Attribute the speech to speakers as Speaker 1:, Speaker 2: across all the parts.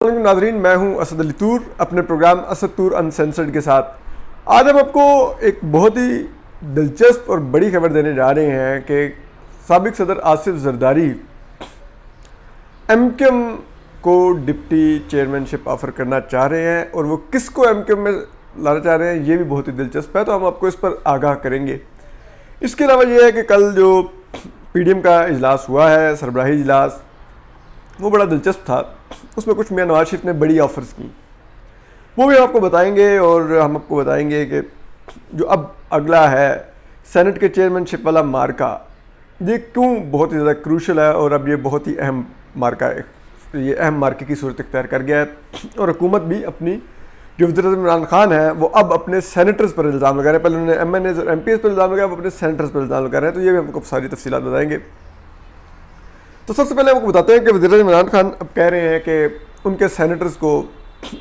Speaker 1: नाजरीन, मैं हूं असद अली तूर अपने प्रोग्राम असद तूर अनसेंसर्ड के साथ। आज हम आपको एक बहुत ही दिलचस्प और बड़ी खबर देने जा रहे हैं कि साबिक सदर आसिफ जरदारी एमक्यूएम को डिप्टी चेयरमैनशिप ऑफर करना चाह रहे हैं और वो किसको एमक्यूएम में लाना चाह रहे हैं ये भी बहुत ही दिलचस्प है, तो हम आपको इस पर आगाह करेंगे। इसके अलावा ये है कि कल जो पीडीएम का इजलास हुआ है, सरबराही इजलास, वो बड़ा दिलचस्प था। उसमें कुछ मियां नवाज शरीफ ने बड़ी ऑफर्स की, वो भी आपको बताएंगे। और हम आपको बताएंगे कि जो अब अगला है सेनेट के चेयरमैनशिप वाला मार्का, ये क्यों बहुत ही ज़्यादा क्रूशल है और अब ये बहुत ही अहम मार्का है, ये अहम मार्के की सूरत इख्तियार कर गया है। और हुकूमत भी अपनी जो वज़ीर-ए-आज़म इमरान खान है वो अब अपने सेनेटर्स पर इल्ज़ाम लगा रहे हैं। पहले उन्होंने एमएनएज और एमपीएस पर इल्ज़ाम लगाया, अब अपने सेनेटर्स पर इल्ज़ाम लगा रहे हैं। तो ये भी हमको सारी तफसीलात बताएंगे। तो सबसे पहले आपको बताते हैं कि वज़ीर-ए-आज़म इमरान खान अब कह रहे हैं कि उनके सेनेटर्स को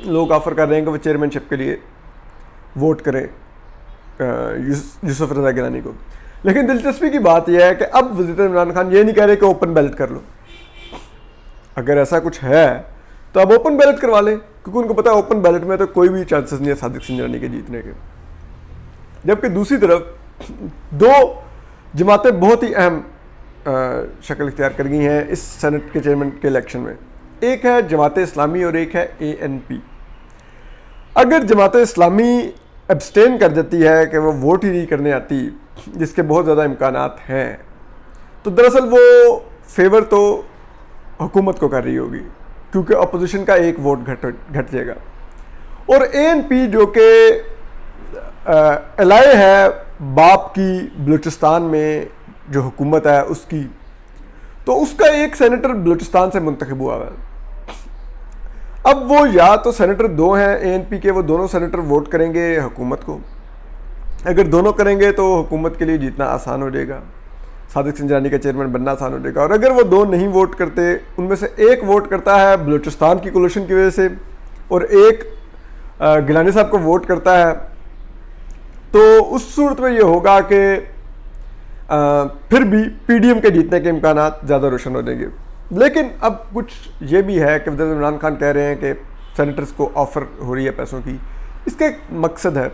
Speaker 1: लोग ऑफ़र कर रहे हैं कि वो चेयरमैनशिप के लिए वोट करें यूसुफ रज़ा गिलानी को। लेकिन दिलचस्पी की बात यह है कि अब वज़ीर-ए-आज़म इमरान खान ये नहीं कह रहे कि ओपन बैलेट कर लो। अगर ऐसा कुछ है तो अब ओपन बैलेट करवा लें, क्योंकि उनको पता है ओपन बैलेट में तो कोई भी चांसेस नहीं है सादिक सिंजानी के जीतने के। जबकि दूसरी तरफ दो जमातें बहुत ही अहम शक्ल इख्तियार कर गई हैं इस सेनेट के चेयरमैन के इलेक्शन में। एक है जमात इस्लामी और एक है एएनपी। अगर जमात इस्लामी एब्सटेन कर देती है कि वो वोट ही नहीं करने आती, जिसके बहुत ज़्यादा इम्कानात हैं, तो दरअसल वो फेवर तो हुकूमत को कर रही होगी, क्योंकि अपोजिशन का एक वोट घट जाएगा। और एएनपी जो कि एलाय है बाप की बलूचिस्तान में जो हुकूमत है उसकी, तो उसका एक सेनेटर बलूचिस्तान से मुंतखब हुआ है। अब वो या तो सेनेटर दो हैं एएनपी के, वो दोनों सेनेटर वोट करेंगे हुकूमत को। अगर दोनों करेंगे तो हुकूमत के लिए जीतना आसान हो जाएगा, सादिक सिंजानी का चेयरमैन बनना आसान हो जाएगा। और अगर वो दो नहीं वोट करते, उनमें से एक वोट करता है बलूचिस्तान की कोलिशन की वजह से और एक गिलानी साहब को वोट करता है, तो उस सूरत में ये होगा कि फिर भी पीडीएम के जीतने के इम्कानात ज़्यादा रोशन हो जाएंगे। लेकिन अब कुछ ये भी है कि वज़ीर इमरान खान कह रहे हैं कि सेनेटर्स को ऑफ़र हो रही है पैसों की। इसका एक मकसद है,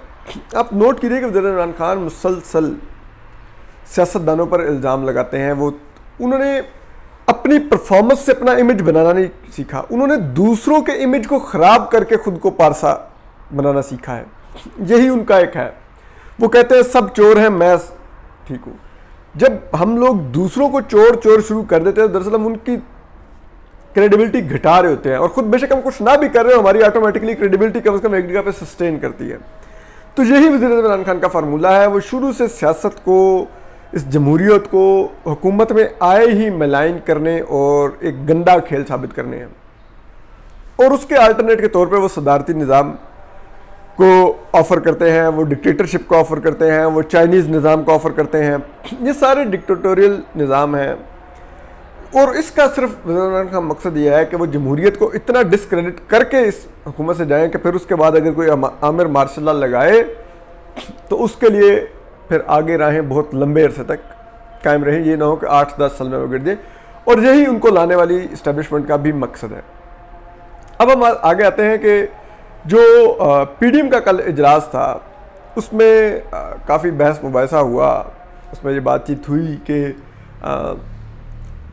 Speaker 1: आप नोट कीजिए कि वज़ीर इमरान खान मुसलसल सियासतदानों पर इल्ज़ाम लगाते हैं। उन्होंने अपनी परफॉर्मेंस से अपना इमेज बनाना नहीं सीखा, उन्होंने दूसरों के इमेज को ख़राब करके ख़ुद को पारसा बनाना सीखा है। यही उनका एक है। वो कहते हैं सब चोर हैं, मैं ठीक हूँ। जब हम लोग दूसरों को चोर चोर शुरू कर देते हैं, दरअसल हम उनकी क्रेडिबिलिटी घटा रहे होते हैं। और खुद बेशक हम कुछ ना भी कर रहे हो, हमारी ऑटोमेटिकली क्रेडिबिलिटी कम से कम एक जगह पे सस्टेन करती है। तो यही वज़ीर-ए-आज़म इमरान खान का फार्मूला है। वो शुरू से सियासत को, इस जमहूरियत को हुकूमत में आए ही मलाइन करने और एक गंदा खेल साबित करने हैं। और उसके अल्टरनेट के तौर पर वो सदारती निज़ाम को ऑफ़र करते हैं, वो डिक्टेटरशिप को ऑफ़र करते हैं, वो चाइनीज़ निज़ाम को ऑफ़र करते हैं। ये सारे डिक्टेटोरियल निज़ाम हैं। और इसका सिर्फ वज़ीर का मकसद ये है कि वो जमहूरियत को इतना डिसक्रेडिट करके इस हुकूमत से जाएं कि फिर उसके बाद अगर कोई आमिर मार्शल लॉ लगाए तो उसके लिए फिर आगे राहें बहुत लंबे अरसे तक कायम रहें। ये ना हो कि 8-10 साल में वो गिर जाए। और यही उनको लाने वाली इस्टेब्लिशमेंट का भी मकसद है। अब हम आगे आते हैं कि जो पीडीएम का कल इजलास था, उसमें काफ़ी बहस मुबाहिसा हुआ। उसमें ये बातचीत हुई कि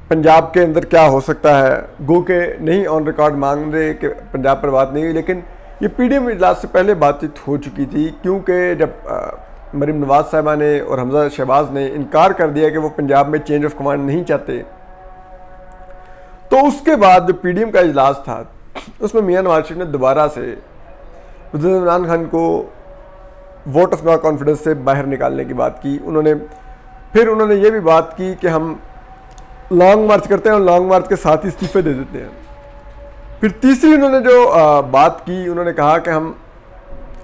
Speaker 1: पंजाब के अंदर क्या हो सकता है। गो के नहीं ऑन रिकॉर्ड मांग रहे कि पंजाब पर बात नहीं हुई, लेकिन ये पीडीएम इजलास से पहले बातचीत हो चुकी थी, क्योंकि जब मरीम नवाज साहिबा ने और हमजा शहबाज ने इनकार कर दिया कि वो पंजाब में चेंज ऑफ कमांड नहीं चाहते, तो उसके बाद जो पीडीएम का इजलास था उसमें मियां नवाज शरीफ ने दोबारा से वज़ीर इमरान खान को वोट ऑफ नो कॉन्फिडेंस से बाहर निकालने की बात की। उन्होंने ये भी बात की कि हम लॉन्ग मार्च करते हैं और लॉन्ग मार्च के साथ ही इस्तीफे दे देते हैं। फिर तीसरी उन्होंने जो बात की, उन्होंने कहा कि हम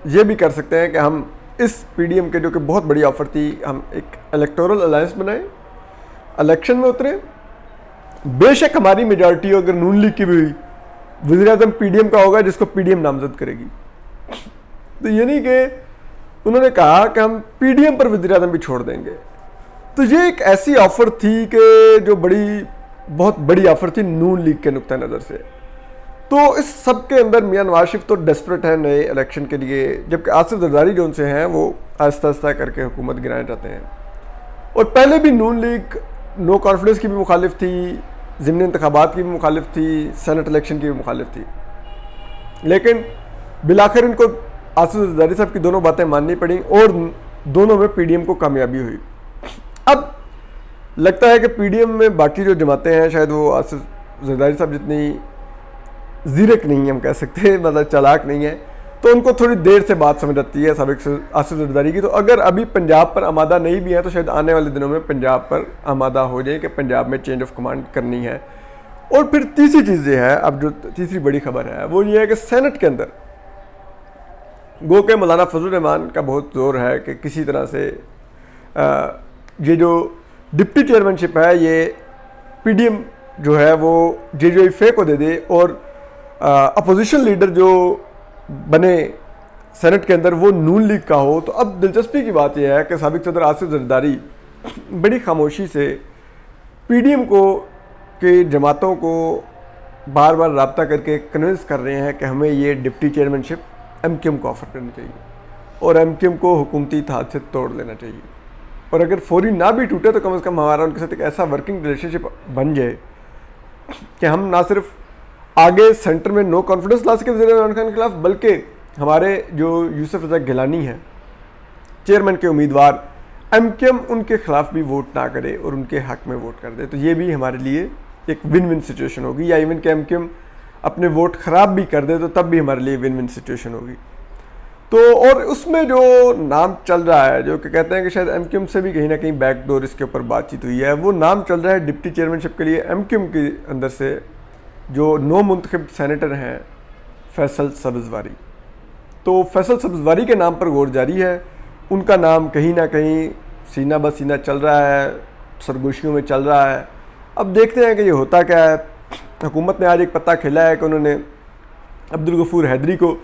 Speaker 1: ये भी कर सकते हैं कि हम इस पीडीएम के, जो कि बहुत बड़ी ऑफर थी, हम एक इलेक्टोरल अलायंस बनाएं, इलेक्शन में उतरे। बेशक हमारी मेजॉरिटी अगर नून लीग की भी हुई, वज़ीर-ए-आज़म पीडीएम का होगा जिसको पीडीएम नामजद करेगी। तो ये नहीं कि उन्होंने कहा कि हम पीडीएम पर वज़ीर-ए-आज़म भी छोड़ देंगे। तो ये एक ऐसी ऑफर थी कि जो बहुत बड़ी ऑफर थी नून लीग के नुक्ता नज़र से। तो इस सब के अंदर मियां नवाज शरीफ तो डेस्परेट है नए इलेक्शन के लिए, जबकि आसिफ जरदारी जो उनसे हैं वो आहिस्ता आहिस्ता करके हुकूमत गिराना चाहते हैं। और पहले भी नून लीग नो कॉन्फिडेंस की भी मुखालिफ थी, ज़िमनी इंतखाबात की भी मुखालिफ थी, सेनेट इलेक्शन की भी मुखालिफ थी, लेकिन बिलाखिर इनको आसिफ जरदारी साहब की दोनों बातें माननी पड़ी और दोनों में पीडीएम को कामयाबी हुई। अब लगता है कि पीडीएम में बाकी जो जमातें हैं शायद वो आसिफ जरदारी साहब जितनी ज़ीरक नहीं है, हम कह सकते हैं, मतलब चालाक नहीं है, तो उनको थोड़ी देर से बात समझ आती है साबिक आसिफ जरदारी की। तो अगर अभी पंजाब पर आमादा नहीं भी है तो शायद आने वाले दिनों में पंजाब पर आमादा हो जाए कि पंजाब में चेंज ऑफ कमांड करनी है। और फिर तीसरी चीज़ ये है, अब जो तीसरी बड़ी खबर है वो ये है कि सेनेट के अंदर गो के मौलाना फजल रहमान का बहुत जोर है कि किसी तरह से ये जो डिप्टी चेयरमैनशिप है ये पीडीएम जो है वो JJFA को दे दे और अपोजिशन लीडर जो बने सेनेट के अंदर वो नून लीग का हो। तो अब दिलचस्पी की बात यह है कि साबिक सदर आसिफ जरदारी बड़ी खामोशी से पीडीएम को के जमातों को बार बार रब्ता करके कन्विंस कर रहे हैं कि हमें ये डिप्टी चेयरमैनशिप MQM को ऑफर करनी चाहिए और MQM को हुकूमती इत्तेहाद से तोड़ लेना चाहिए। और अगर फौरी ना भी टूटे तो कम से कम हमारा उनके साथ एक ऐसा वर्किंग रिलेशनशिप बन जाए कि हम ना सिर्फ आगे सेंटर में नो कॉन्फिडेंस ला सके वज़ीर इमरान खान के खिलाफ, बल्कि हमारे जो यूसुफ रज़ा गिलानी हैं चेयरमैन के उम्मीदवार, MQM उनके खिलाफ भी वोट ना करे और उनके हक में वोट कर दे। तो ये भी हमारे लिए एक विन विन सिचुएशन होगी, या इवन कि MQM अपने वोट ख़राब भी कर दे तो तब भी हमारे लिए विन विन सिचुएशन होगी। तो और उसमें जो नाम चल रहा है, जो कि कहते हैं कि शायद MQM से भी कहीं ना कहीं बैकडोर इसके ऊपर बातचीत हुई है, वो नाम चल रहा है डिप्टी चेयरमैनशिप के लिए MQM के अंदर से जो नो मुंतखब सेनेटर हैं फैसल सब्ज़वारी। तो फैसल सब्ज़वारी के नाम पर गौर जारी है, उनका नाम कहीं ना कहीं सीना ब सीना चल रहा है, सरगोशियों में चल रहा है। अब देखते हैं कि ये होता क्या है। हुकूमत ने आज एक पत्ता खेला है कि उन्होंने अब्दुल गफूर हैदरी को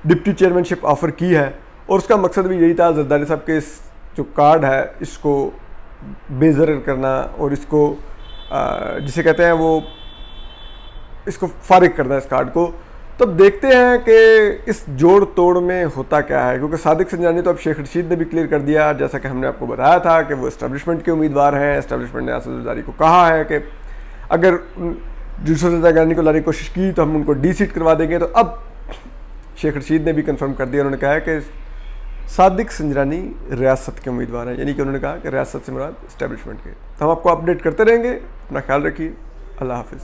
Speaker 1: डिप्टी चेयरमैनशिप ऑफ़र की है और उसका मकसद भी यही था जरदारी साहब के इस जो कार्ड है इसको बेज़र करना और इसको जिसे कहते हैं वो इसको फारिग करना है इस कार्ड को। तो अब देखते हैं कि इस जोड़ तोड़ में होता क्या है, क्योंकि सादिक संजानी तो अब शेख रशीद ने भी क्लियर कर दिया, जैसा कि हमने आपको बताया था कि वो एस्टेब्लिशमेंट के उम्मीदवार हैं। एस्टेब्लिशमेंट ने आसिफ जरदारी को कहा है कि अगर यूसुफ रज़ा गिलानी को लाने की कोशिश की तो हम उनको डी सीट करवा देंगे। तो अब शेख रशीद ने भी कंफर्म कर दिया, उन्होंने कहा है कि सादिक संजरानी रियासत के उम्मीदवार हैं, यानी कि उन्होंने कहा कि रियासत से मुराद एस्टेब्लिशमेंट के। तो हम आपको अपडेट करते रहेंगे। अपना ख्याल रखिए। अल्लाह हाफिज़।